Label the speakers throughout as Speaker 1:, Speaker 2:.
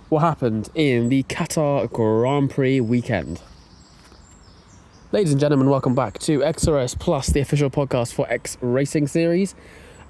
Speaker 1: what happened in the Qatar Grand Prix weekend. Ladies and gentlemen, welcome back to XRS Plus, the official podcast for X Racing Series.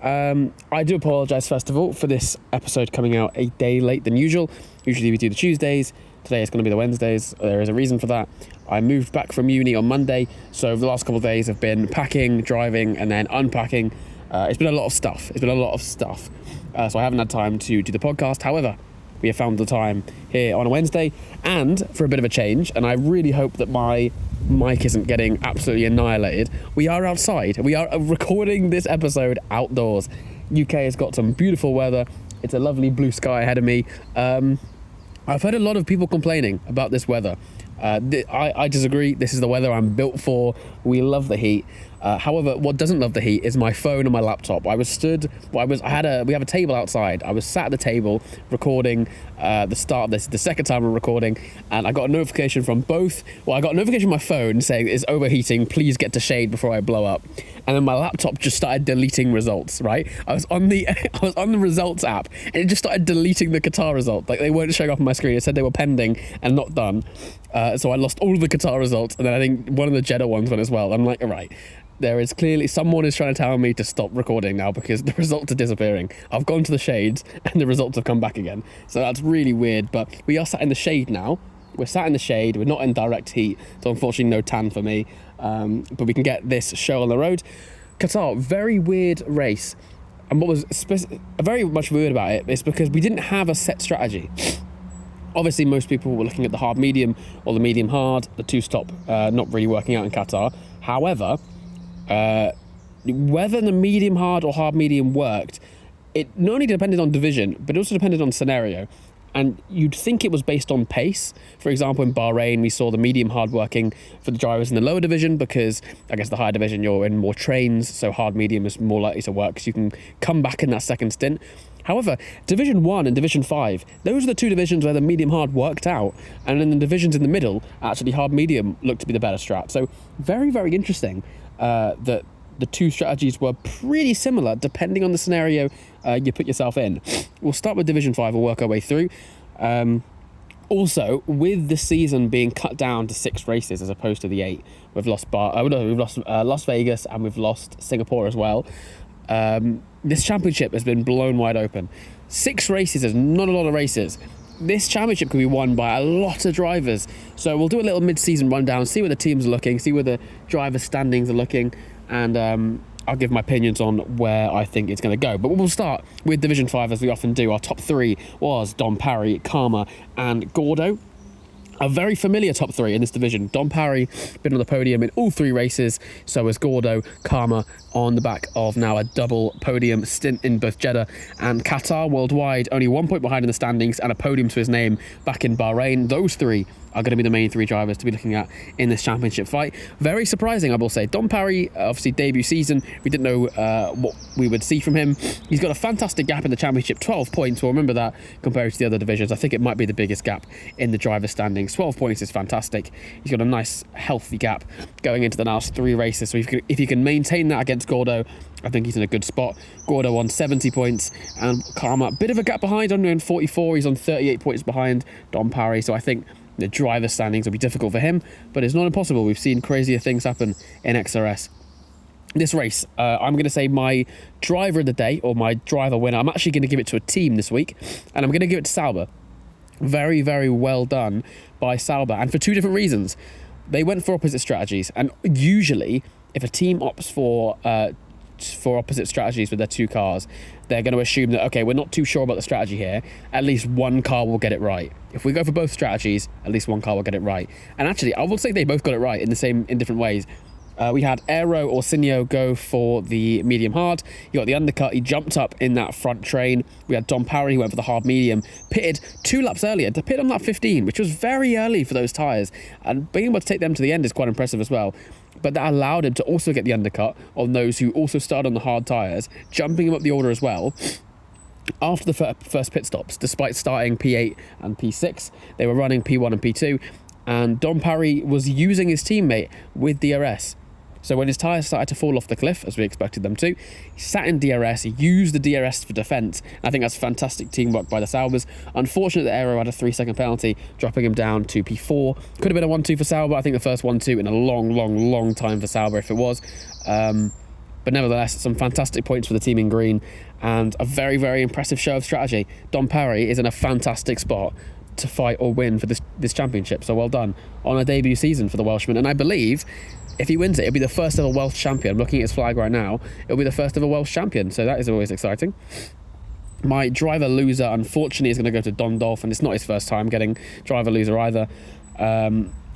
Speaker 1: I do apologise, first of all, for this episode coming out a day late than usual. Usually we do the Tuesdays. Today it's going to be the Wednesdays. There is a reason for that. I moved back from uni on Monday, so the last couple of days have been packing, driving, and then unpacking. It's been a lot of stuff. So I haven't had time to do the podcast. However, we have found the time here on a Wednesday, and for a bit of a change, and I really hope that my mic isn't getting absolutely annihilated, we are outside. We are recording this episode outdoors. UK has got some beautiful weather. It's a lovely blue sky ahead of me. I've heard a lot of people complaining about this weather. I disagree. This is the weather I'm built for. We love the heat. However, what doesn't love the heat is my phone and my laptop. We have a table outside. I was sat at the table recording the start of this, the second time I'm recording, and I got a notification from both. Well, I got a notification on my phone saying it's overheating. Please get to shade before I blow up. And then my laptop just started deleting results. Right, I was on the results app, and it just started deleting the Qatar results. Like, they weren't showing up on my screen. It said they were pending and not done. So I lost all of the Qatar results, and then I think one of the Jeddah ones went as well. I'm like, all right. There is clearly someone is trying to tell me to stop recording now because the results are disappearing. I've gone to the shades and the results have come back again. So that's really weird, but we are sat in the shade now. We're sat in the shade. We're not in direct heat, so unfortunately no tan for me. But we can get this show on the road. Qatar, very weird race. And what was very much weird about it is because we didn't have a set strategy. Obviously, most people were looking at the hard medium or the medium hard, the two-stop not really working out in Qatar. However, whether the medium hard or hard medium worked, it not only depended on division, but it also depended on scenario. And you'd think it was based on pace. For example, in Bahrain, we saw the medium hard working for the drivers in the lower division because I guess the higher division, you're in more trains, so hard medium is more likely to work because you can come back in that second stint. However, Division 1 and Division 5, those are the two divisions where the medium hard worked out. And in the divisions in the middle, actually hard medium looked to be the better strat. So very, very interesting that the two strategies were pretty similar depending on the scenario you put yourself in. We'll start with Division 5, we'll work our way through. Also, with the season being cut down to 6 races as opposed to the 8, we've lost Las Vegas and we've lost Singapore as well. This championship has been blown wide open. 6 races is not a lot of races. This championship could be won by a lot of drivers. So we'll do a little mid-season rundown, see where the teams are looking, see where the driver standings are looking, and I'll give my opinions on where I think it's going to go. But we'll start with Division 5, as we often do. Our top 3 was Dom Parry, Karma, and Gordo. A very familiar top 3 in this division. Dom Parry been on the podium in all 3 races, so has Gordo. Karma on the back of now a double podium stint in both Jeddah and Qatar. Worldwide, only 1 point behind in the standings and a podium to his name back in Bahrain. Those 3 are going to be the main 3 drivers to be looking at in this championship fight. Very surprising, I will say. Dom Parry, obviously debut season, we didn't know what we would see from him. He's got a fantastic gap in the championship, 12 points. We'll remember that compared to the other divisions. I think it might be the biggest gap in the driver standings. 12 points is fantastic. He's got a nice, healthy gap going into the last 3 races. So if you can maintain that against Gordo, I think he's in a good spot. Gordo on 70 points and Karma, a bit of a gap behind, only on 44. He's on 38 points behind Dom Parry. So I think the driver standings will be difficult for him, but it's not impossible. We've seen crazier things happen in XRS. This race, I'm going to say my driver of the day, or my driver winner, I'm actually going to give it to a team this week, and I'm going to give it to Sauber. Very, very well done by Sauber, and for 2 different reasons. They went for opposite strategies, and usually, if a team opts for opposite strategies with their 2 cars, they're going to assume that, okay, we're not too sure about the strategy here, at least one car will get it right. If we go for both strategies, at least one car will get it right. And actually, I will say they both got it right in different ways. We had Aero Orsinio go for the medium hard. He got the undercut. He jumped up in that front train. We had Dom Parry, who went for the hard medium, pitted 2 laps earlier to pit on lap 15, which was very early for those tyres. And being able to take them to the end is quite impressive as well. But that allowed him to also get the undercut on those who also started on the hard tyres, jumping him up the order as well. After the first pit stops, despite starting P8 and P6, they were running P1 and P2, and Dom Parry was using his teammate with DRS. So when his tyres started to fall off the cliff, as we expected them to, he sat in DRS, he used the DRS for defence. I think that's fantastic teamwork by the Saubers. Unfortunately, the Aero had a 3-second penalty, dropping him down to P4. Could have been a 1-2 for Sauber. I think the first 1-2 in a long time for Sauber if it was. But nevertheless, some fantastic points for the team in green and a very impressive show of strategy. Dom Parry is in a fantastic spot to fight or win for this championship. So well done on a debut season for the Welshman. And I believe if he wins it, it'll be the first ever Welsh champion. I'm looking at his flag right now. It'll be the first ever Welsh champion. So that is always exciting. My driver loser, unfortunately, is going to go to Dondolf, and it's not his first time getting driver loser either.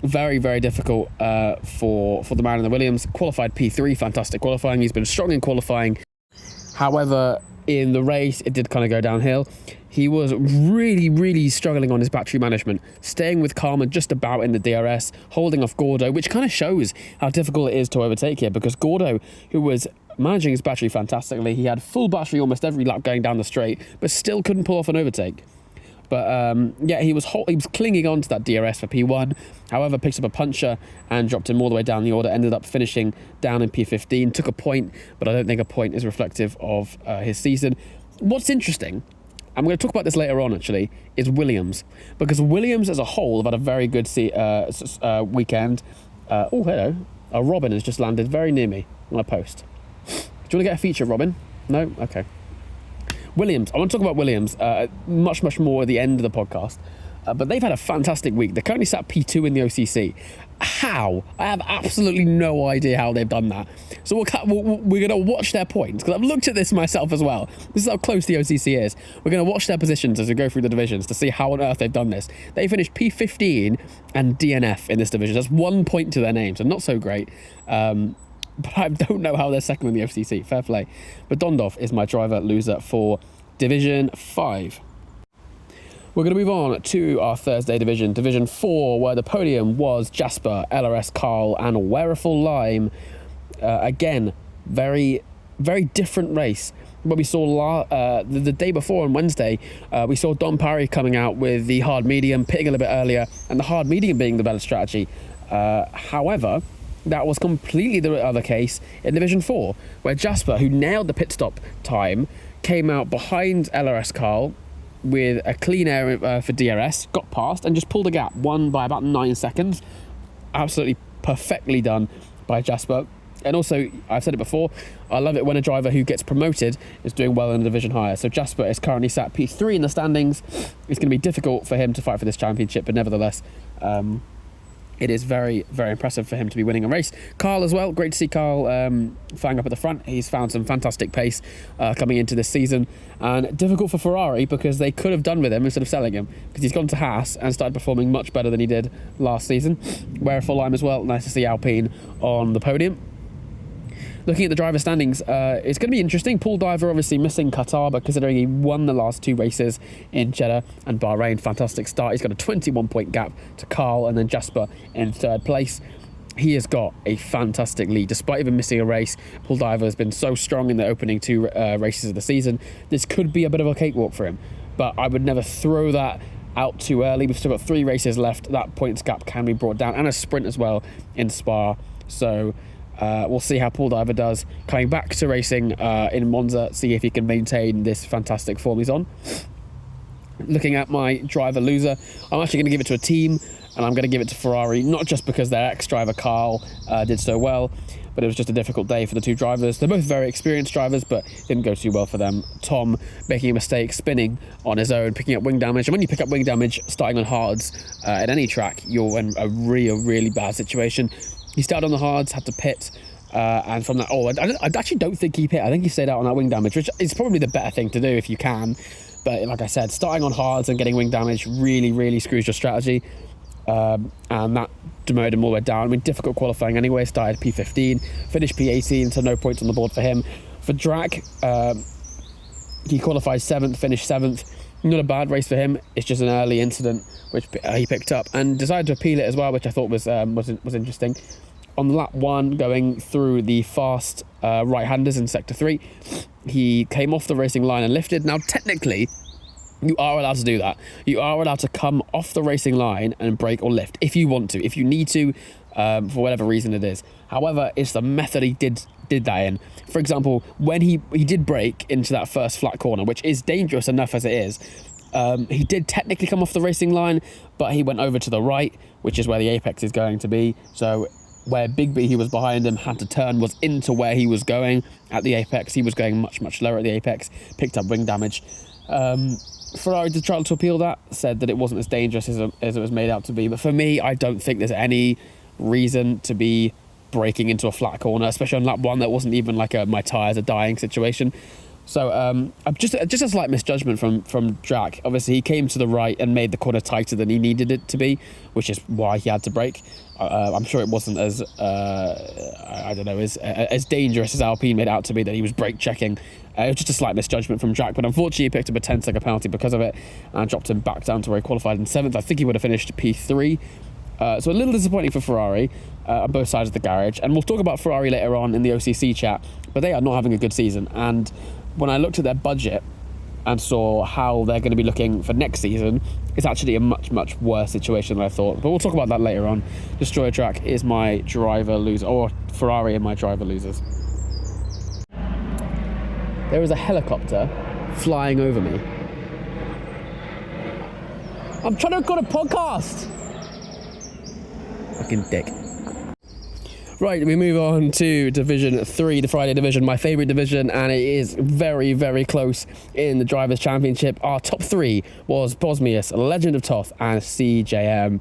Speaker 1: Very difficult for the man in the Williams. Qualified P3, fantastic qualifying. He's been strong in qualifying. However, in the race, it did kind of go downhill. He was really struggling on his battery management, staying with Kalman just about in the DRS, holding off Gordo, which kind of shows how difficult it is to overtake here, because Gordo, who was managing his battery fantastically, he had full battery almost every lap going down the straight, but still couldn't pull off an overtake. But yeah, he was clinging on to that DRS for P1. However, picked up a puncher and dropped him all the way down the order. Ended up finishing down in P15. Took a point, but I don't think a point is reflective of his season. What's interesting, I'm going to talk about this later on actually, is Williams. Because Williams as a whole have had a very good weekend. Oh, hello. A robin has just landed very near me on a post. Do you want to get a feature, Robin? No? Okay. Williams. I want to talk about Williams much more at the end of the podcast. But they've had a fantastic week. They're currently sat P2 in the OCC. How? I have absolutely no idea how they've done that. So we're going to watch their points, because I've looked at this myself as well. This is how close the OCC is. We're going to watch their positions as we go through the divisions to see how on earth they've done this. They finished P15 and DNF in this division. That's 1 point to their name, so not so great. But I don't know how they're second in the FCC. Fair play. But Dondorf is my driver loser for Division 5. We're going to move on to our Thursday division, Division 4, where the podium was Jasper, LRS Carl, and Wereful Lime. Again, very different race. What we saw the day before on Wednesday, we saw Dom Parry coming out with the hard medium, pitting a little bit earlier, and the hard medium being the better strategy. However, that was completely the other case in Division 4, where Jasper, who nailed the pit stop time, came out behind LRS Carl with a clean air for DRS, got past and just pulled a gap, won by about 9 seconds. Absolutely perfectly done by Jasper. And also, I've said it before, I love it when a driver who gets promoted is doing well in a division higher. So Jasper is currently sat P3 in the standings. It's going to be difficult for him to fight for this championship, but nevertheless, it is very impressive for him to be winning a race. Carl as well, great to see Carl flying up at the front. He's found some fantastic pace coming into this season, and difficult for Ferrari because they could have done with him instead of selling him, because he's gone to Haas and started performing much better than he did last season. Wereful Lime as well, nice to see Alpine on the podium. Looking at the driver standings, it's going to be interesting. Paul Diver obviously missing Qatar, but considering he won the last 2 races in Jeddah and Bahrain, fantastic start. He's got a 21-point gap to Carl, and then Jasper in 3rd place. He has got a fantastic lead. Despite even missing a race, Paul Diver has been so strong in the opening 2 races of the season. This could be a bit of a cakewalk for him, but I would never throw that out too early. We've still got 3 races left. That points gap can be brought down, and a sprint as well in Spa. So we'll see how Paul Diver does coming back to racing in Monza, see if he can maintain this fantastic form he's on. Looking at my driver loser, I'm actually going to give it to a team, and I'm going to give it to Ferrari, not just because their ex-driver Carl did so well, but it was just a difficult day for the 2 drivers. They're both very experienced drivers, but it didn't go too well for them. Tom making a mistake, spinning on his own, picking up wing damage. And when you pick up wing damage starting on hards at any track, you're in a really bad situation. He started on the hards, had to pit, and from that, I actually don't think he pit. I think he stayed out on that wing damage, which is probably the better thing to do if you can. But like I said, starting on hards and getting wing damage really screws your strategy. And that demoted him all the way down. I mean, difficult qualifying anyway. Started P15, finished P18, so no points on the board for him. For Drac, he qualified 7th, finished 7th. Not a bad race for him. It's just an early incident which he picked up and decided to appeal it as well, which I thought was interesting. On lap 1, going through the fast right-handers in sector 3, he came off the racing line and lifted. Now, technically, you are allowed to do that. You are allowed to come off the racing line and brake or lift if you want to. If you need to, for whatever reason it is. However, it's the method he did that in. For example, when he did brake into that first flat corner, which is dangerous enough as it is, he did technically come off the racing line, but he went over to the right, which is where the apex is going to be. So where Big B, he was behind him, had to turn, was into where he was going at the apex. He was going much, much lower at the apex, picked up wing damage. Ferrari did try to appeal that, said that it wasn't as dangerous as it was made out to be. But for me, I don't think there's any reason to be braking into a flat corner, especially on lap 1. That wasn't even like a my tyres are dying situation. So just a slight misjudgment from Jack. Obviously, he came to the right and made the corner tighter than he needed it to be, which is why he had to brake. I'm sure it wasn't as as dangerous as Alpine made out to be, that he was brake checking. It was just a slight misjudgment from Jack, but unfortunately he picked up a 10-second penalty because of it and dropped him back down to where he qualified in 7th. I think he would have finished P3. So a little disappointing for Ferrari on both sides of the garage. And we'll talk about Ferrari later on in the OCC chat, but they are not having a good season. And when I looked at their budget and saw how they're going to be looking for next season, it's actually a much, much worse situation than I thought. But we'll talk about that later on. Destroyer Track is my driver loser, or Ferrari and my driver losers. There is a helicopter flying over me. I'm trying to record a podcast! Fucking dick. Right, we move on to Division 3, the Friday division, my favourite division, and it is very, very close in the Drivers' Championship. Our top 3 was Bosmius, Legend of Toth, and CJM.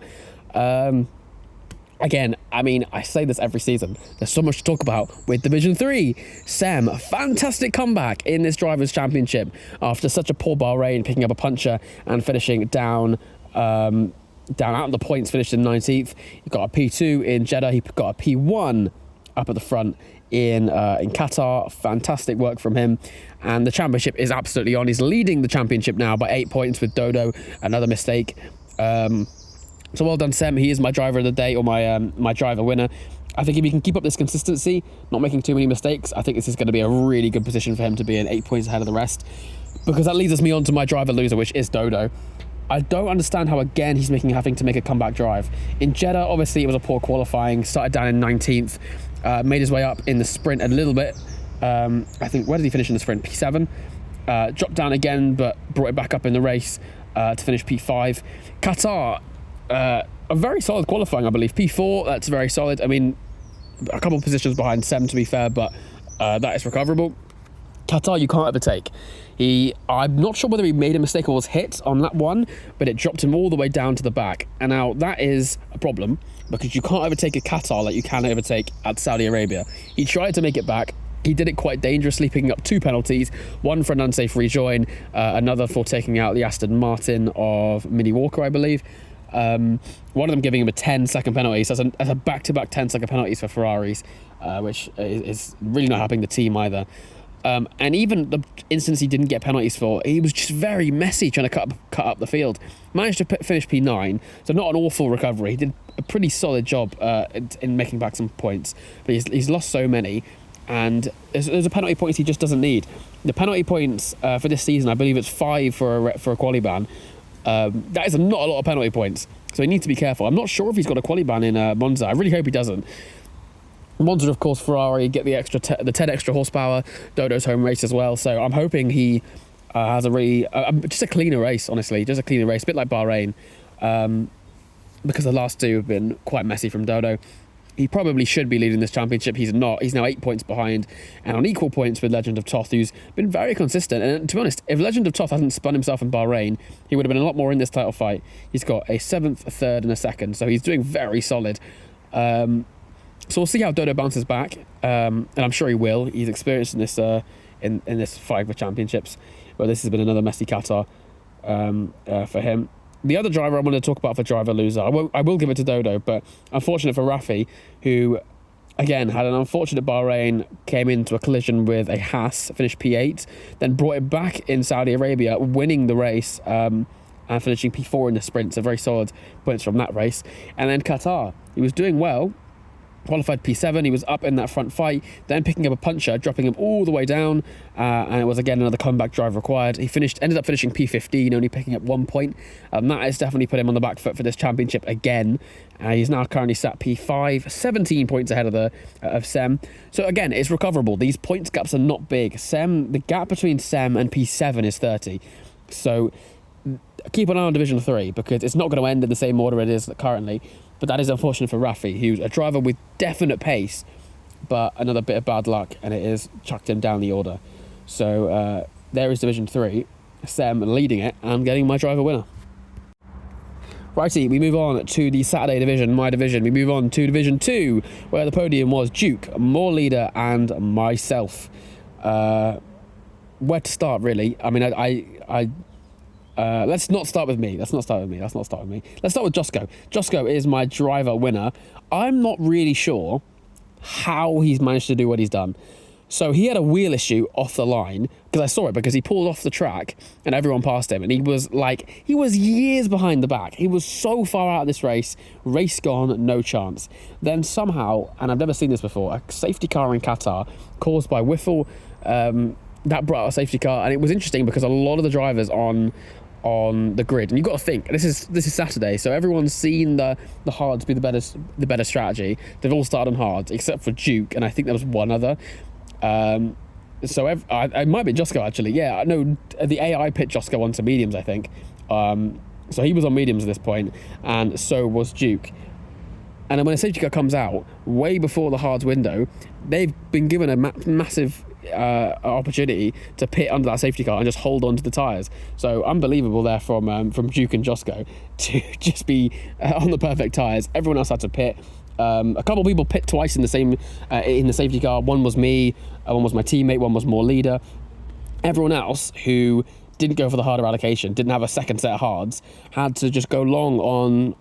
Speaker 1: Again, I mean, I say this every season. There's so much to talk about with Division 3. Sem, fantastic comeback in this Drivers' Championship after such a poor Bahrain, picking up a puncher and finishing down out of the points, finished in 19th. He got a P2 in Jeddah. He got a P1 up at the front in Qatar. Fantastic work from him. And the championship is absolutely on. He's leading the championship now by 8 points with Dodo. Another mistake. So well done, Sem. He is my driver of the day, or my driver winner. I think if he can keep up this consistency, not making too many mistakes, I think this is going to be a really good position for him to be in 8 points ahead of the rest. Because that leads me on to my driver loser, which is Dodo. I don't understand how, again, he's having to make a comeback drive. In Jeddah, obviously, it was a poor qualifying. Started down in 19th. Made his way up in the sprint a little bit. I think, where did he finish in the sprint? P7. Dropped down again, but brought it back up in the race to finish P5. Qatar, a very solid qualifying, I believe. P4, that's very solid. I mean, a couple of positions behind Sem, to be fair, but that is recoverable. Qatar, you can't overtake. I'm not sure whether he made a mistake or was hit on lap 1, but it dropped him all the way down to the back. And now that is a problem, because you can't overtake a Qatar like you can overtake at Saudi Arabia. He tried to make it back. He did it quite dangerously, picking up 2 penalties, one for an unsafe rejoin, another for taking out the Aston Martin of Minnie Walker, I believe. One of them giving him a 10-second penalty. So that's a back-to-back 10-second penalties for Ferraris, which is really not helping the team either. And even the instance he didn't get penalties for, he was just very messy trying to cut up the field. Managed to finish P9, so not an awful recovery. He did a pretty solid job in making back some points, but he's lost so many, and there's a penalty points he just doesn't need. The penalty points for this season, I believe it's 5 for a quali ban. That is not a lot of penalty points, so he needs to be careful. I'm not sure if he's got a quali ban in Monza. I really hope he doesn't. Monza, of course, Ferrari get the 10 extra horsepower. Dodo's home race as well, so I'm hoping he has a really just a cleaner race. Honestly, just a cleaner race, a bit like Bahrain, because the last 2 have been quite messy from Dodo. He probably should be leading this championship. He's not. He's now 8 points behind and on equal points with Legend of Toth, who's been very consistent. And to be honest, if Legend of Toth hasn't spun himself in Bahrain, he would have been a lot more in this title fight. He's got a 7th, a 3rd, and a 2nd, so he's doing very solid. So we'll see how Dodo bounces back, and I'm sure he will. He's experienced in this in this fight for championships, but this has been another messy Qatar for him. The other driver I want to talk about for driver loser, I will give it to Dodo, but unfortunate for Rafi, who again had an unfortunate Bahrain, came into a collision with a Haas, finished P8, then brought it back in Saudi Arabia, winning the race and finishing P4 in the sprint. So very solid points from that race. And then Qatar, he was doing well. Qualified P7, he was up in that front fight, then picking up a puncher, dropping him all the way down, and it was again another comeback drive required. He ended up finishing P15, only picking up 1 point. That has definitely put him on the back foot for this championship again. He's now currently sat P5, 17 points ahead of Sem. So again, it's recoverable. These points gaps are not big. The gap between Sem and P7 is 30. So keep an eye on Division 3 because it's not going to end in the same order it is currently. But that is unfortunate for Rafi, who's a driver with definite pace, but another bit of bad luck, and it has chucked him down the order. So there is Division 3, Sem leading it, and getting my driver winner. Righty, we move on to the Saturday division, my division. We move on to Division 2, where the podium was Duke, More Leader, and myself. Where to start, really? I mean, let's not start with me. Let's start with Josko. Josko is my driver winner. I'm not really sure how he's managed to do what he's done. So he had a wheel issue off the line, because I saw it, because he pulled off the track and everyone passed him, and he was years behind the back. He was so far out of this race gone, no chance. Then somehow, and I've never seen this before, a safety car in Qatar caused by Whiffle, that brought out a safety car, and it was interesting because a lot of the drivers on the grid, and you've got to think this is Saturday, so everyone's seen the hards be the better strategy. They've all started on hards except for Duke, and I think there was one other. So it might be Josko actually. Yeah, no, the AI pit Josko onto mediums, I think. So he was on mediums at this point, and so was Duke. And then when a safety car comes out way before the hards window, they've been given a massive opportunity to pit under that safety car and just hold on to the tyres. So unbelievable there from Duke and Josko to just be on the perfect tyres. Everyone else had to pit. A couple of people pit twice in the safety car. One was me, one was my teammate, one was More Leader. Everyone else who didn't go for the harder allocation, didn't have a second set of hards, had to just go long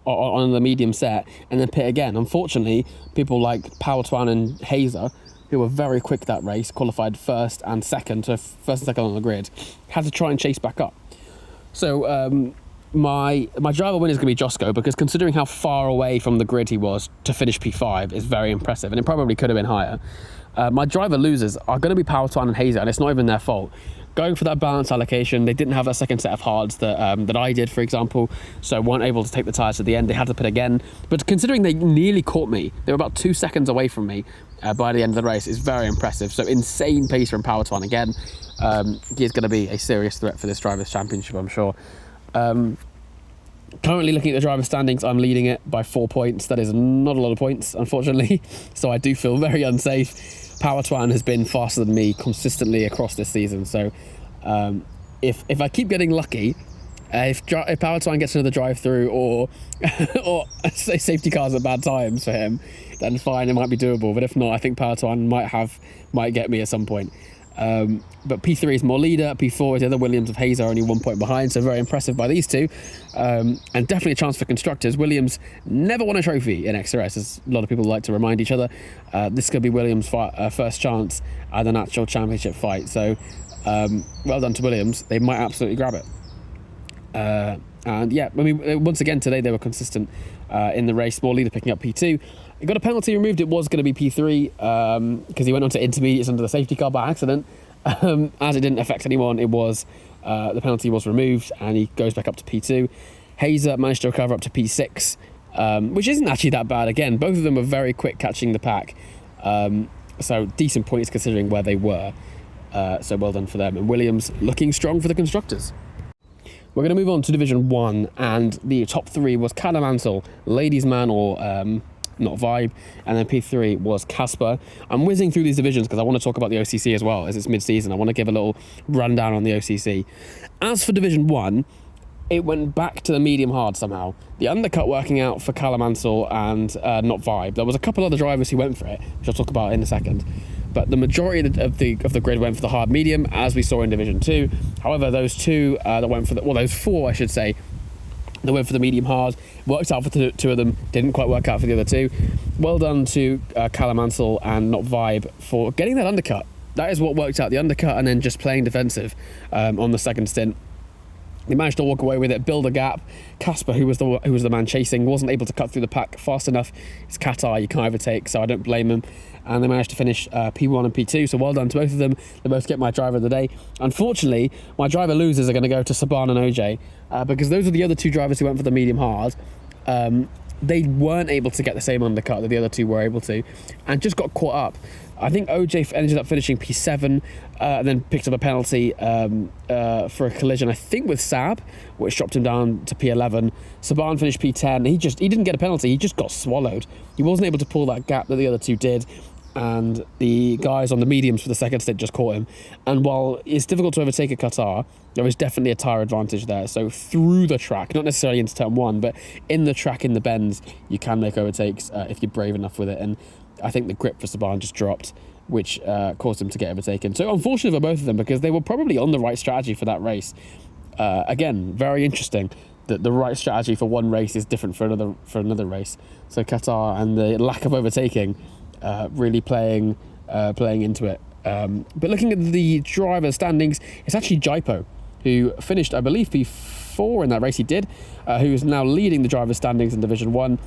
Speaker 1: on the medium set and then pit again. Unfortunately, people like Power Twan and Hazer, who were very quick that race, qualified first and second on the grid, had to try and chase back up. So my driver win is going to be Josko, because considering how far away from the grid he was to finish P5 is very impressive, and it probably could have been higher. My driver losers are going to be Power Twan and Hazer, and it's not even their fault. Going for that balance allocation, they didn't have a second set of hards that I did, for example, so weren't able to take the tyres at the end. They had to pit again. But considering they nearly caught me, they were about 2 seconds away from me by the end of the race, is very impressive. So insane pace from Power Twan again. He's going to be a serious threat for this Drivers' Championship, I'm sure. Currently looking at the driver standings, I'm leading it by 4 points. That is not a lot of points, unfortunately. So I do feel very unsafe. Power Twan has been faster than me consistently across this season. So if I keep getting lucky, if Power Twan gets another drive-through or safety cars at bad times for him, then fine, it might be doable. But if not, I think Power Twan might get me at some point. But P3 is More Leader, P4 is the other Williams of Hazer, only 1 point behind, so very impressive by these two. And definitely a chance for constructors. Williams never won a trophy in XRS, as a lot of people like to remind each other. This could be Williams' first chance at an actual championship fight, so well done to Williams. They might absolutely grab it. And yeah, I mean, once again today they were consistent in the race. More Leader picking up P2. He got a penalty removed. It was going to be P3 because he went on to intermediates under the safety car by accident. As it didn't affect anyone, it was the penalty was removed and he goes back up to P2. Hazer managed to recover up to P6, which isn't actually that bad. Again, both of them were very quick catching the pack, so decent points considering where they were. So well done for them. And Williams looking strong for the constructors. We're going to move on to Division 1, and the top 3 was Cadamansel, Ladies Man or Not Vibe, and then P3 was Casper. I'm whizzing through these divisions because I want to talk about the OCC as well, as it's mid-season. I want to give a little rundown on the OCC. As for Division 1, it went back to the medium hard somehow. The undercut working out for Calamansel and Not Vibe. There was a couple other drivers who went for it, which I'll talk about in a second. But the majority of the grid went for the hard medium, as we saw in Division 2. However, those two that went for those 4, I should say, that went for the medium hard, worked out for two of them, didn't quite work out for the other 2. Well done to Calamansel and Not Vibe for getting that undercut. That is what worked out, the undercut, and then just playing defensive on the second stint. They managed to walk away with it, build a gap. Casper, who was the man chasing, wasn't able to cut through the pack fast enough. It's Qatar, you can't overtake, so I don't blame him. And they managed to finish P1 and P2, so well done to both of them. They both get my driver of the day. Unfortunately, my driver losers are going to go to Saban and OJ, because those are the other two drivers who went for the medium hard. They weren't able to get the same undercut that the other two were able to, and just got caught up. I think OJ ended up finishing P7, and then picked up a penalty for a collision, I think with Saab, which dropped him down to P11. Saban finished P10. He didn't get a penalty, he just got swallowed. He wasn't able to pull that gap that the other two did, and the guys on the mediums for the second stint just caught him. And while it's difficult to overtake at Qatar, there is definitely a tyre advantage there. So through the track, not necessarily into turn one, but in the track, in the bends, you can make overtakes if you're brave enough with it. And I think the grip for Saban just dropped, which caused him to get overtaken. So unfortunate for both of them, because they were probably on the right strategy for that race. Again, very interesting that the right strategy for one race is different for another race. So Qatar and the lack of overtaking really playing into it. But looking at the driver standings, it's actually Jaipo who finished, I believe, P4 in that race he did, who is now leading the driver standings in Division 1.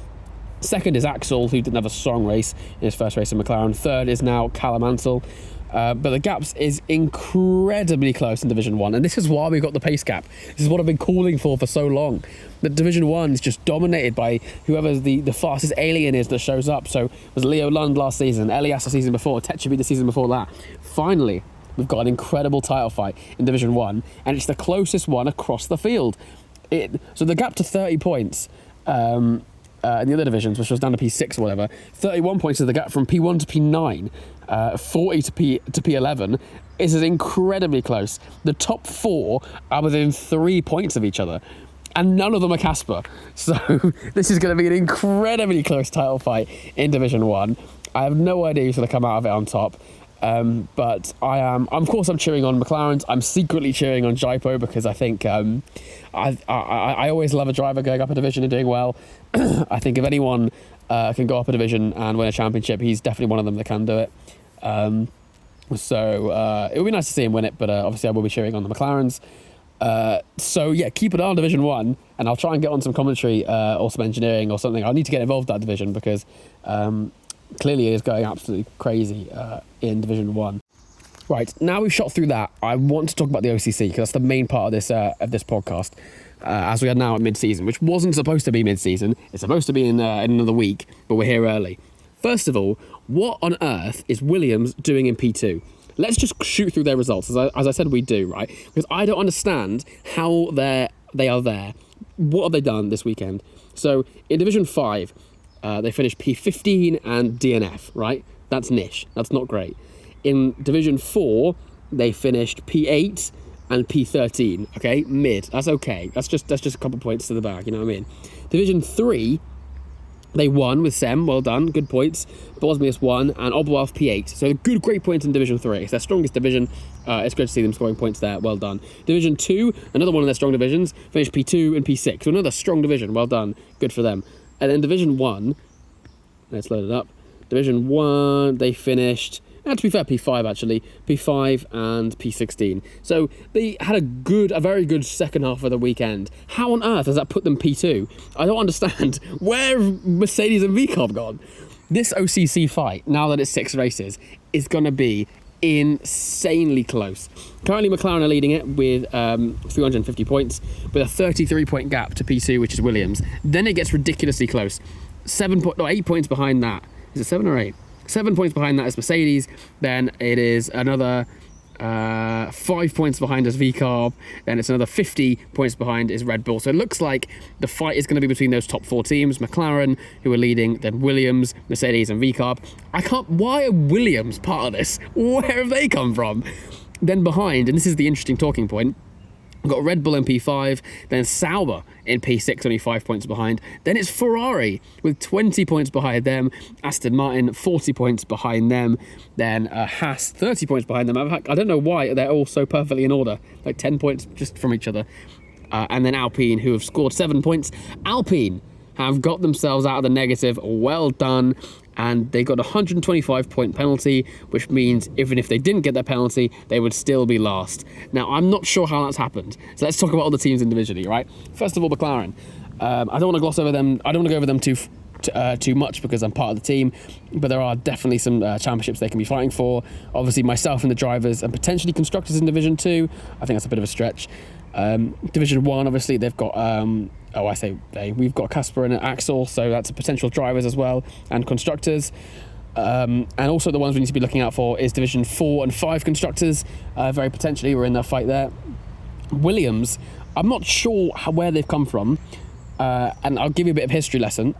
Speaker 1: Second is Axel, who didn't have a strong race in his first race in McLaren. Third is now Callum Ansell. But the gaps is incredibly close in Division 1, and this is why we got the pace gap. This is what I've been calling for so long. That Division 1 is just dominated by whoever the fastest alien is that shows up. So it was Leo Lund last season, Elias the season before, Techevi the season before that. Finally, we've got an incredible title fight in Division 1, and it's the closest one across the field. So the gap to 30 points in the other divisions, which was down to P6 or whatever, 31 points is the gap from P1 to P9, 40 to P11 is incredibly close. The top four are within 3 points of each other, and none of them are Casper. So this is going to be an incredibly close title fight in Division 1. I have no idea who's going to come out of it on top. But of course I'm cheering on McLaren's. I'm secretly cheering on Jaipo, because I think I always love a driver going up a division and doing well. I think if anyone can go up a division and win a championship, he's definitely one of them that can do it. So it would be nice to see him win it, but obviously I will be cheering on the McLaren's. So yeah, keep an eye on Division 1, and I'll try and get on some commentary or some engineering or something. I need to get involved in that division, because clearly it is going absolutely crazy in Division 1. Right, now we've shot through that, I want to talk about the OCC, because that's the main part of this podcast, as we are now at mid-season, which wasn't supposed to be mid-season. It's supposed to be in another week, but we're here early. First of all, what on earth is Williams doing in P2? Let's just shoot through their results, as I said we do, right? Because I don't understand how they are there. What have they done this weekend? So, in Division 5, they finished P15 and DNF, right? That's niche. That's not great. In Division 4, they finished P8 and P13, okay? Mid. That's okay. That's just a couple points to the bag, you know what I mean? Division 3, they won with Sem, well done, good points. Bosmius won, and Obwalf P8. So great points in Division 3. It's their strongest division. It's good to see them scoring points there, well done. Division 2, another one of their strong divisions, finished P2 and P6. So another strong division, well done, good for them. And then Division 1, let's load it up. Division 1, they finished, to be fair, P5 actually, P5 and P16. So they had a very good second half of the weekend. How on earth does that put them P2? I don't understand. Where have Mercedes and VCOB gone? This OCC fight, now that it's 6 races, is going to be insanely close. Currently McLaren are leading it with 350 points, with a 33-point gap to P2, which is Williams. Then it gets ridiculously close. 8 points behind that. Is it 7 or 8? 7 points behind that is Mercedes. Then it is another 5 points behind is VCARB. Then it's another 50 points behind is Red Bull. So it looks like the fight is going to be between those top 4 teams. McLaren, who are leading, then Williams, Mercedes and VCARB. Why are Williams part of this? Where have they come from? Then behind, and this is the interesting talking point, we've got Red Bull in P5, then Sauber in P6, only 5 points behind. Then it's Ferrari with 20 points behind them. Aston Martin, 40 points behind them. Then Haas, 30 points behind them. I don't know why they're all so perfectly in order, like 10 points just from each other. And then Alpine, who have scored 7 points. Alpine have got themselves out of the negative. Well done. and they got a 125-point penalty, which means even if they didn't get that penalty, they would still be last. Now, I'm not sure how that's happened. So let's talk about all the teams individually, right? First of all, McLaren. I don't want to gloss over them. I don't want to go over them too much because I'm part of the team, but there are definitely some championships they can be fighting for. Obviously, myself and the drivers, and potentially constructors in Division 2. I think that's a bit of a stretch. Division 1, obviously, they've got... we've got Casper and Axel, so that's a potential drivers as well, and constructors. And also the ones we need to be looking out for is Division 4 and 5 constructors. Very potentially, we're in that fight there. Williams, I'm not sure where they've come from, and I'll give you a bit of history lesson.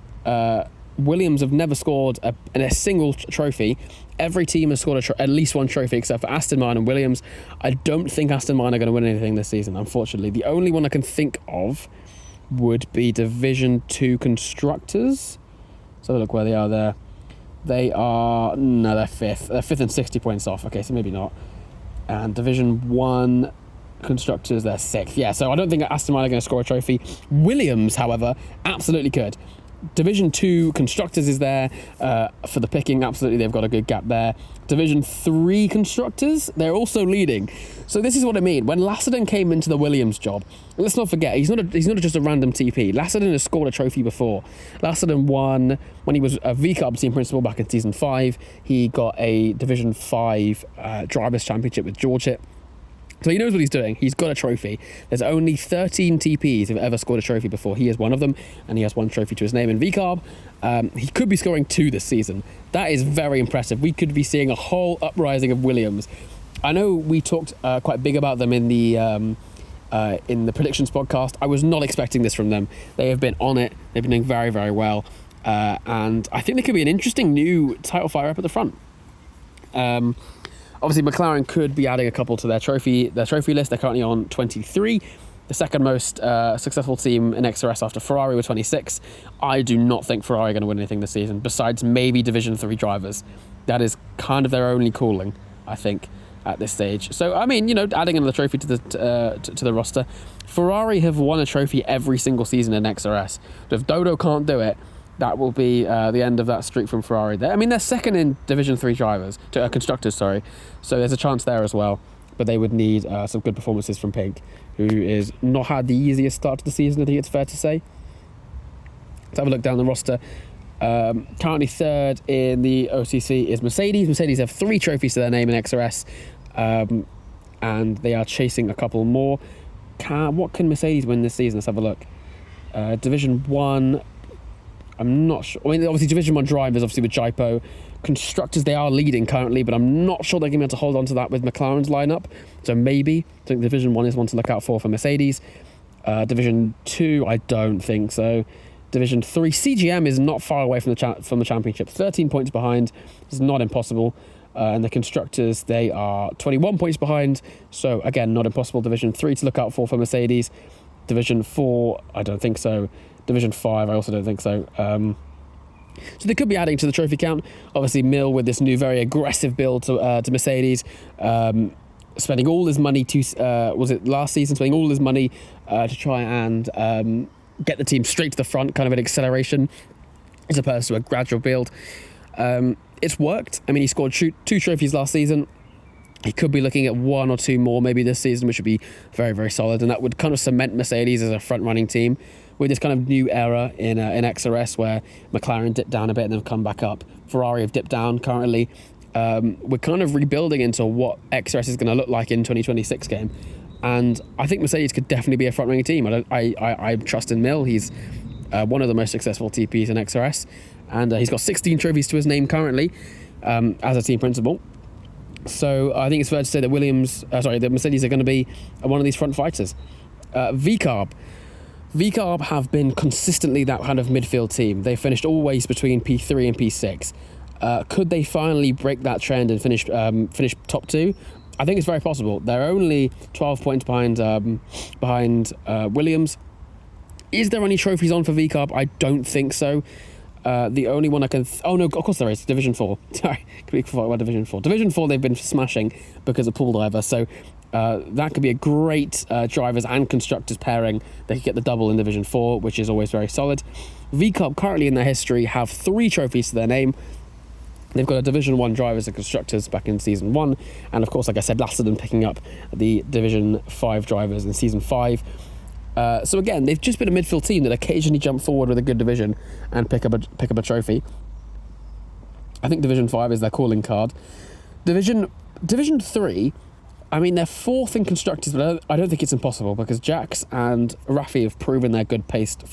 Speaker 1: Williams have never scored a single trophy. Every team has scored at least one trophy except for Aston Martin and Williams. I don't think Aston Martin are going to win anything this season, unfortunately. The only one I can think of would be Division 2 constructors. So look where they are there. They're 5th. They're 5th and 60 points off. Okay, so maybe not. And Division 1 constructors, they're 6th. Yeah, so I don't think Aston Martin are going to score a trophy. Williams, however, absolutely could. Division 2 constructors is there for the picking. Absolutely, they've got a good gap there. Division 3 constructors, they're also leading. So this is what I mean. When Lasserdon came into the Williams job, let's not forget, he's not just a random TP. Lasserdon has scored a trophy before. Lasserdon won when he was a VCARB team principal back in season 5. He got a Division 5 drivers championship with Georgia. So he knows what he's doing. He's got a trophy. There's only 13 TPs who've ever scored a trophy before. He is one of them, and he has one trophy to his name in VCARB. He could be scoring 2 this season. That is very impressive. We could be seeing a whole uprising of Williams. I know we talked quite big about them in the predictions podcast. I was not expecting this from them. They have been on it. They've been doing very, very well. And I think they could be an interesting new title fighter up at the front. Obviously, McLaren could be adding a couple to their trophy list. They're currently on 23, the second most successful team in XRS after Ferrari with 26. I do not think Ferrari are going to win anything this season, besides maybe Division 3 drivers. That is kind of their only calling, I think, at this stage. So, I mean, adding another trophy to the roster. Ferrari have won a trophy every single season in XRS. So if Dodo can't do it, that will be the end of that streak from Ferrari. They're second in Division 3 constructors, sorry. So there's a chance there as well. But they would need some good performances from Pink, who is not had the easiest start to the season, I think it's fair to say. Let's have a look down the roster. Currently third in the OCC is Mercedes. Mercedes have 3 trophies to their name in XRS. And they are chasing a couple more. What can Mercedes win this season? Let's have a look. Division 1... I'm not sure. I mean, obviously, Division 1 drivers, obviously, with Jaipo. Constructors, they are leading currently, but I'm not sure they're going to be able to hold on to that with McLaren's lineup. So maybe. I think Division 1 is one to look out for Mercedes. Division 2, I don't think so. Division 3, CGM is not far away from the championship. 13 points behind. It's not impossible. And the constructors, they are 21 points behind. So, again, not impossible. Division 3 to look out for Mercedes. Division 4, I don't think so. Division 5, I also don't think so. So they could be adding to the trophy count. Obviously, Mill with this new very aggressive build to Mercedes, spending all his money was it last season? Spending all his money to try and get the team straight to the front, kind of an acceleration, as opposed to a gradual build. It's worked. I mean, he scored 2 trophies last season. He could be looking at 1 or 2 more maybe this season, which would be very, very solid, and that would kind of cement Mercedes as a front-running team with this kind of new era in XRS where McLaren dipped down a bit and then come back up. Ferrari have dipped down currently. We're kind of rebuilding into what XRS is going to look like in 2026 game, and I think Mercedes could definitely be a front-running team. I trust in Mill. He's one of the most successful TPs in XRS, and he's got 16 trophies to his name currently as a team principal. So I think it's fair to say that the Mercedes are going to be one of these front fighters. VCARB have been consistently that kind of midfield team. They finished always between P3 and P6. Could they finally break that trend and finish top 2? I think it's very possible. They're only 12 points behind Williams. Is there any trophies on for VCARB? I don't think so. The only one I can... of course there is. Division 4. Sorry, completely forgot about Division 4. Division 4 they've been smashing because of Pool Diver, so that could be a great drivers and constructors pairing. They could get the double in Division 4, which is always very solid. VCARB currently in their history have 3 trophies to their name. They've got a Division 1 drivers and constructors back in Season 1. And of course, like I said, Lassenden picking up the Division 5 drivers in Season 5. So again, they've just been a midfield team that occasionally jump forward with a good division and pick up a trophy. I think Division 5 is their calling card. Division 3, I mean, they're 4th in constructors, but I don't think it's impossible because Jax and Raffi have proven they're good paced,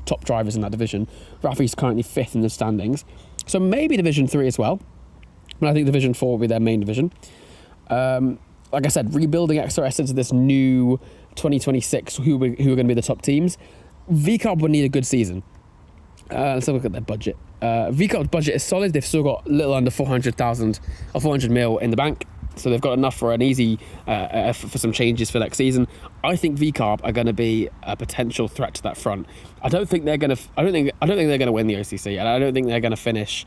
Speaker 1: top drivers in that division. Raffi's currently 5th in the standings. So maybe Division 3 as well. But I think Division 4 will be their main division. Like I said, rebuilding XRS into this new 2026, who are going to be the top teams. VCARB would need a good season. Let's have a look at their budget. VCARB's budget is solid. They've still got a little under 400,000 or 400 mil in the bank. So they've got enough for an easy, for some changes for next season. I think VCARB are going to be a potential threat to that front. I don't think they're going to win the OCC, and I don't think they're going to finish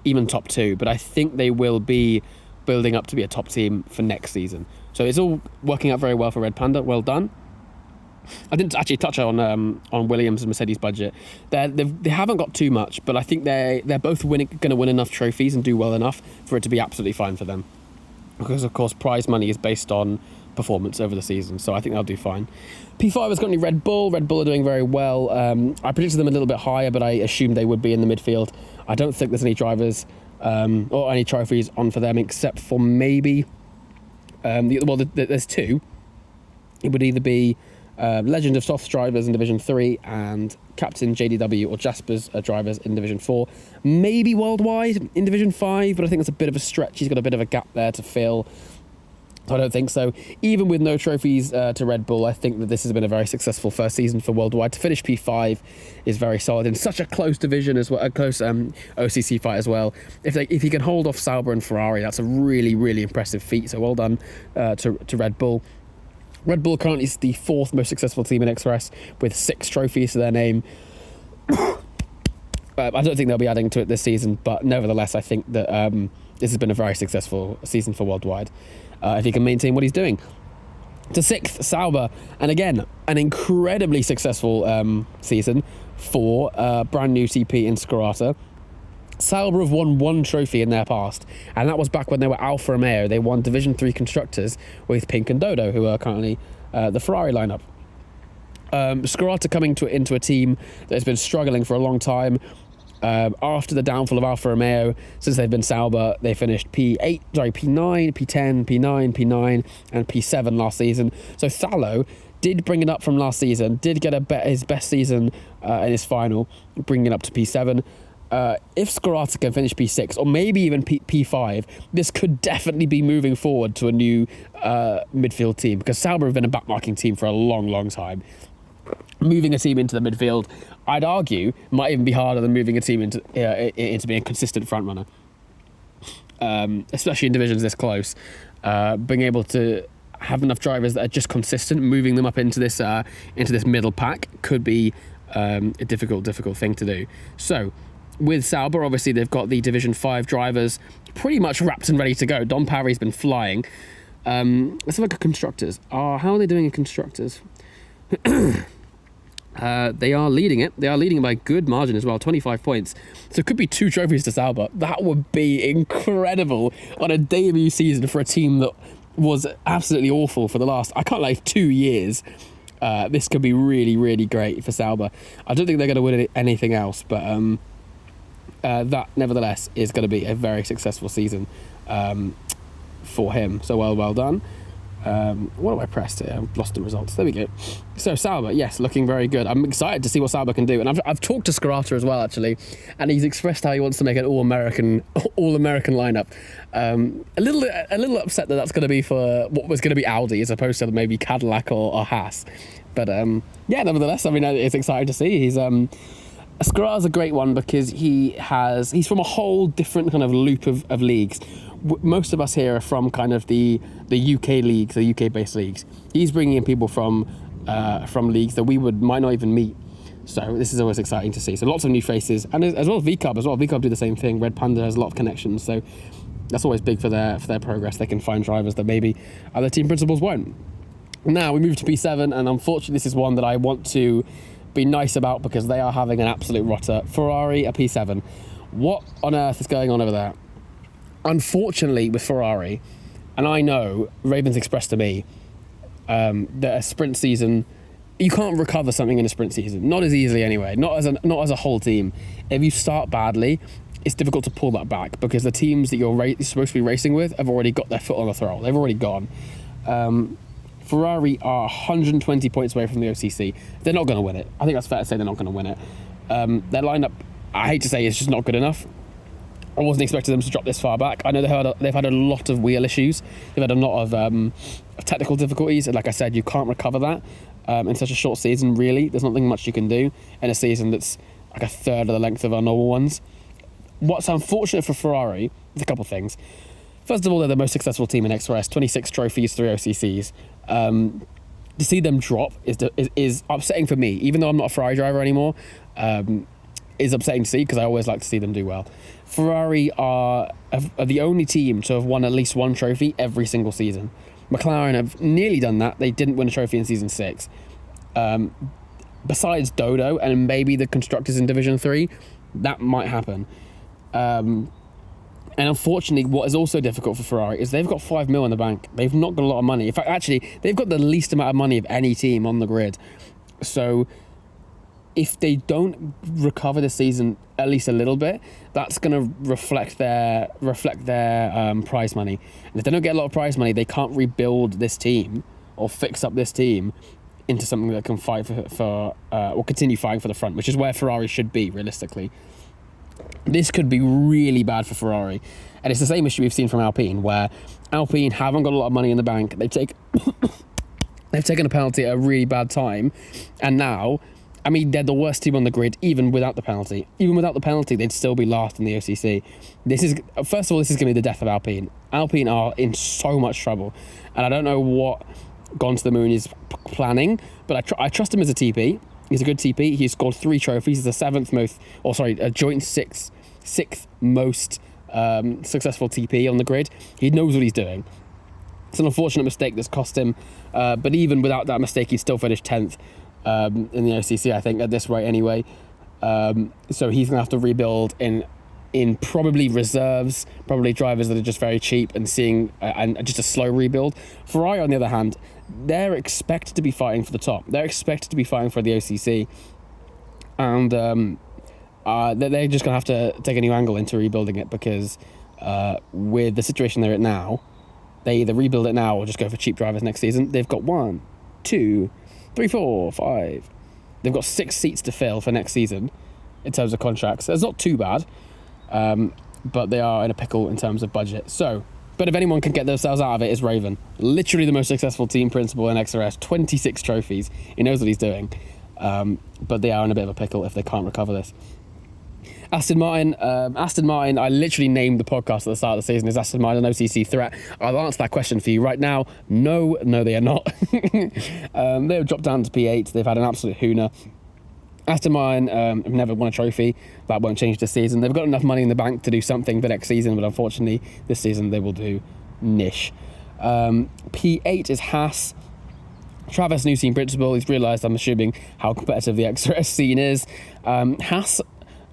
Speaker 1: even top 2. But I think they will be building up to be a top team for next season. So it's all working out very well for Red Panda. Well done. I didn't actually touch on Williams and Mercedes' budget. They haven't got too much, but I think they're both going to win enough trophies and do well enough for it to be absolutely fine for them. Because, of course, prize money is based on performance over the season, so I think they'll do fine. P5 has got any Red Bull. Red Bull are doing very well. I predicted them a little bit higher, but I assumed they would be in the midfield. I don't think there's any drivers or any trophies on for them, except for maybe... there's 2. It would either be Legend of Softs drivers in Division 3 and Captain JDW or Jasper's drivers in Division 4. Maybe Worldwide in Division 5, but I think that's a bit of a stretch. He's got a bit of a gap there to fill. So I don't think so. Even with no trophies to Red Bull, I think that this has been a very successful first season for Worldwide. To finish P5 is very solid in such a close division as well, a close OCC fight as well. If he can hold off Sauber and Ferrari, that's a really, really impressive feat. So well done to Red Bull. Red Bull currently is the 4th most successful team in XRS with 6 trophies to their name. I don't think they'll be adding to it this season, but nevertheless, I think that this has been a very successful season for Worldwide. If he can maintain what he's doing. To 6th, Sauber, and again, an incredibly successful season for brand new TP in Scarata. Sauber have won 1 trophy in their past, and that was back when they were Alfa Romeo. They won Division 3 constructors with Pink and Dodo, who are currently the Ferrari lineup. Scarata coming into a team that has been struggling for a long time. After the downfall of Alfa Romeo, since they've been Sauber, they finished P9, P10, P9, P9, and P7 last season. So Thalo did bring it up from last season, did get his best season in his final, bringing it up to P7. If Scarata can finish P6 or maybe even P5, this could definitely be moving forward to a new midfield team, because Sauber have been a backmarking team for a long, long time. Moving a team into the midfield, I'd argue, might even be harder than moving a team into being a consistent front runner, especially in divisions this close. Being able to have enough drivers that are just consistent, moving them up into this middle pack could be a difficult thing to do. So, with Sauber, obviously they've got the Division 5 drivers pretty much wrapped and ready to go. Don Parry's been flying. Let's have a look at constructors. How are they doing in constructors? They are leading it. They are leading it by a good margin as well, 25 points. So it could be 2 trophies to Sauber. That would be incredible on a debut season for a team that was absolutely awful for the last, 2 years. This could be really, really great for Sauber. I don't think they're going to win anything else, but that nevertheless is going to be a very successful season for him. So well done. What have I pressed here? I've lost the results. There we go. So Sauber, yes, looking very good. I'm excited to see what Sauber can do. And I've talked to Scarata as well, actually, and he's expressed how he wants to make an all-American lineup. A little upset that that's going to be for what was going to be Audi as opposed to maybe Cadillac or Haas. But nevertheless, I mean, it's exciting to see. Scarata's a great one because he's from a whole different kind of loop of leagues. Most of us here are from kind of the UK leagues, the UK-based leagues. He's bringing in people from leagues that we might not even meet. So this is always exciting to see. So lots of new faces, and as well as VCARB as well. VCARB do the same thing. Red Panda has a lot of connections, so that's always big for their progress. They can find drivers that maybe other team principals won't. Now we move to P7, and unfortunately this is one that I want to be nice about because they are having an absolute rotter. Ferrari, a P7. What on earth is going on over there? Unfortunately, with Ferrari, and I know Ravens expressed to me that a sprint season, you can't recover something in a sprint season, not as easily anyway, not as a whole team. If you start badly, it's difficult to pull that back because the teams that you're supposed to be racing with have already got their foot on the throttle. They've already gone. Ferrari are 120 points away from the OCC. They're not going to win it. I think that's fair to say they're not going to win it. Their lineup, I hate to say, is just not good enough. I wasn't expecting them to drop this far back. I know they've had a lot of wheel issues. They've had a lot of technical difficulties, and like I said, you can't recover that in such a short season. Really, there's nothing much you can do in a season that's like a third of the length of our normal ones. What's unfortunate for Ferrari is a couple of things. First of all, they're the most successful team in XRS, 26 trophies, 3 OCCs. To see them drop is upsetting for me, even though I'm not a Ferrari driver anymore. Is upsetting to see because I always like to see them do well. Ferrari are the only team to have won at least one trophy every single season. McLaren have nearly done that. They didn't win a trophy in season 6. Besides Dodo and maybe the constructors in Division 3, that might happen. And unfortunately, what is also difficult for Ferrari is they've got 5 mil in the bank. They've not got a lot of money. In fact, actually, they've got the least amount of money of any team on the grid. So if they don't recover this season at least a little bit, that's going to reflect their prize money. And if they don't get a lot of prize money, they can't rebuild this team or fix up this team into something that can fight for or continue fighting for the front, which is where Ferrari should be realistically. This could be really bad for Ferrari, and it's the same issue we've seen from Alpine, where Alpine haven't got a lot of money in the bank. They've taken a penalty at a really bad time, and now, I mean, they're the worst team on the grid, even without the penalty. Even without the penalty, they'd still be last in the OCC. First of all, this is going to be the death of Alpine. Alpine are in so much trouble, and I don't know what Gone to the Moon is planning, but I trust him as a TP. He's a good TP. He's scored 3 trophies. He's a joint sixth most successful TP on the grid. He knows what he's doing. It's an unfortunate mistake that's cost him, but even without that mistake, he still finished 10th in the OCC, I think, at this rate anyway. So he's going to have to rebuild in probably reserves, probably drivers that are just very cheap and just a slow rebuild. Ferrari, on the other hand, they're expected to be fighting for the top. They're expected to be fighting for the OCC. And they're just going to have to take a new angle into rebuilding it because with the situation they're at now, they either rebuild it now or just go for cheap drivers next season. They've got 1, 2, 3, 4, 5. They've got 6 seats to fill for next season in terms of contracts. That's not too bad, but they are in a pickle in terms of budget. But if anyone can get themselves out of it, it's Raven. Literally the most successful team principal in XRS, 26 trophies. He knows what he's doing. But they are in a bit of a pickle if they can't recover this. Aston Martin, I literally named the podcast at the start of the season. Is Aston Martin an OCC threat? I'll answer that question for you right now. No, they are not. They have dropped down to P8. They've had an absolute hooner. Aston Martin have never won a trophy. That won't change this season. They've got enough money in the bank to do something for next season, but unfortunately, this season they will do niche. P8 is Haas. Travis, new team principal, he's realised, I'm assuming, how competitive the XRS scene is. Haas,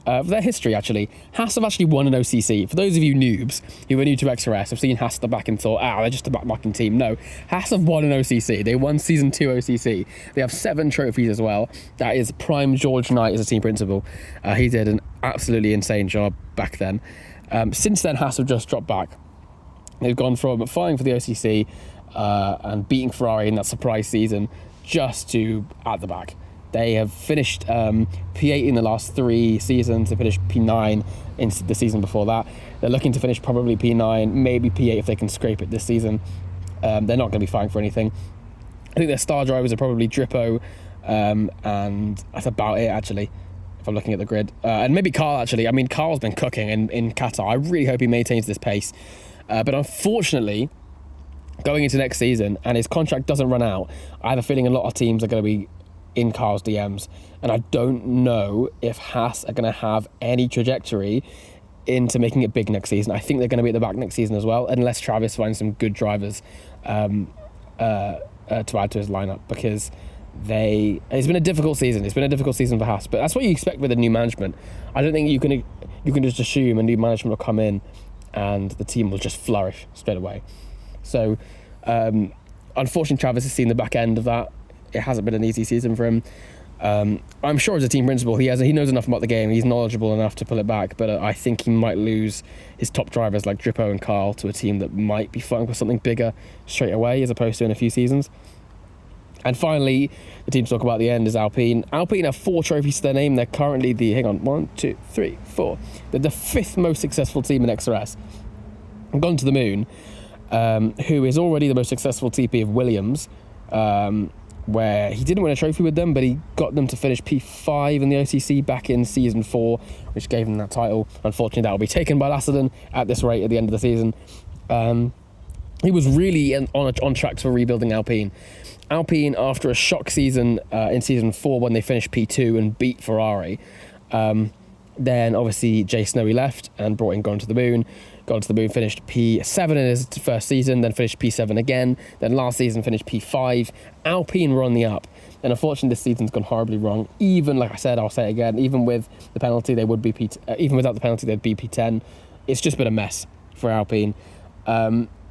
Speaker 1: for their history, actually, Haas have actually won an OCC. For those of you noobs who are new to XRS, have seen Haas at the back and thought, they're just a backmarking team. No, Haas have won an OCC. They won Season 2 OCC. They have 7 trophies as well. That is prime George Knight as a team principal. He did an absolutely insane job back then. Since then, Haas have just dropped back. They've gone from fighting for the OCC and beating Ferrari in that surprise season just to at the back. They have finished P8 in the last 3 seasons. They finished P9 in the season before that. They're looking to finish probably P9, maybe P8 if they can scrape it this season. They're not going to be fighting for anything. I think their star drivers are probably Drippo, and that's about it, actually, if I'm looking at the grid. And maybe Carl, actually. I mean, Carl's been cooking in Qatar. I really hope he maintains this pace. But unfortunately, going into next season, and his contract doesn't run out, I have a feeling a lot of teams are going to be in Carl's DMs, and I don't know if Haas are going to have any trajectory into making it big next season. I think they're going to be at the back next season as well, unless Travis finds some good drivers to add to his lineup, because it's been a difficult season. It's been a difficult season for Haas, but that's what you expect with a new management. I don't think you can just assume a new management will come in and the team will just flourish straight away. So, unfortunately, Travis has seen the back end of that. It hasn't been an easy season for him. I'm sure as a team principal, he knows enough about the game. He's knowledgeable enough to pull it back, but I think he might lose his top drivers like Drippo and Carl to a team that might be fighting for something bigger straight away, as opposed to in a few seasons. And finally, the team to talk about at the end is Alpine. Alpine have 4 trophies to their name. They're currently they're the 5th most successful team in XRS. Gone to the moon, who is already the most successful TP of Williams, where he didn't win a trophy with them, but he got them to finish P5 in the OCC back in Season 4, which gave them that title. Unfortunately, that will be taken by Lasserdon at this rate at the end of the season. He was really on track for rebuilding Alpine. Alpine, after a shock season in Season 4 when they finished P2 and beat Ferrari, then obviously Jay Snowy left and brought in Gone to the Moon. Gone to the Moon finished P7 in his first season, then finished P7 again, then last season finished P5. Alpine were on the up, and unfortunately this season's gone horribly wrong. Even, like I said, I'll say it again, even with the penalty, they would be even without the penalty, they'd be P10. It's just been a mess for Alpine.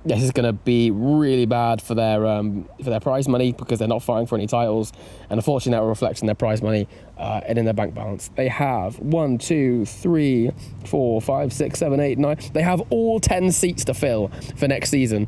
Speaker 1: This is going to be really bad for their prize money, because they're not fighting for any titles, and unfortunately that will reflect in their prize money and in their bank balance. They have 1, 2, 3, 4, 5, 6, 7, 8, 9. They have all 10 seats to fill for next season,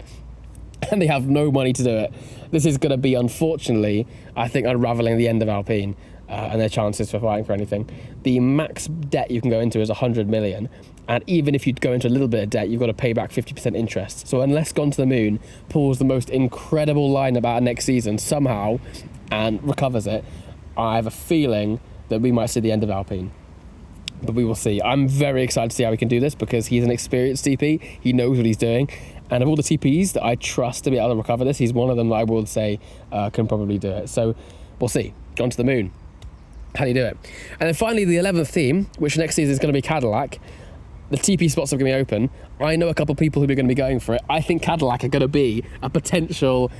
Speaker 1: and they have no money to do it. This is going to be, unfortunately, I think, unravelling the end of Alpine and their chances for fighting for anything. The max debt you can go into is 100 million. And even if you go into a little bit of debt, you've got to pay back 50% interest. So unless Gone to the Moon pulls the most incredible line about next season somehow and recovers it, I have a feeling that we might see the end of Alpine. But we will see. I'm very excited to see how he can do this, because he's an experienced TP. He knows what he's doing. And of all the TPs that I trust to be able to recover this, he's one of them that I will say can probably do it. So we'll see. Gone to the Moon. How do you do it? And then finally, the 11th team, which next season is going to be Cadillac. The TP spots are going to be open. I know a couple of people who are going to be going for it. I think Cadillac are going to be a potential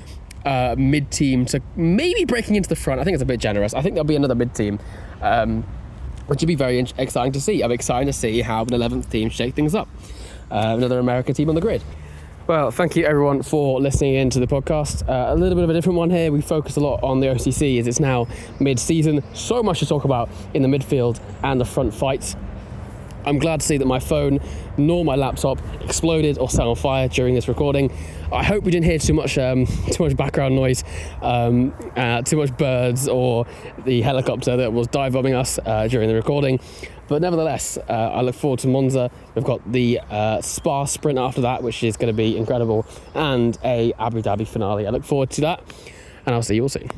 Speaker 1: mid-team to maybe breaking into the front. I think it's a bit generous. I think there'll be another mid-team, which would be very exciting to see. I'm excited to see how an 11th team shake things up. Another American team on the grid. Well, thank you everyone for listening in to the podcast. A little bit of a different one here. We focus a lot on the OCC as it's now mid-season. So much to talk about in the midfield and the front fights. I'm glad to see that my phone nor my laptop exploded or set on fire during this recording. I hope we didn't hear too much background noise, too much birds or the helicopter that was dive bombing us during the recording. But nevertheless, I look forward to Monza. We've got the Spa sprint after that, which is going to be incredible, and a Abu Dhabi finale. I look forward to that, and I'll see you all soon.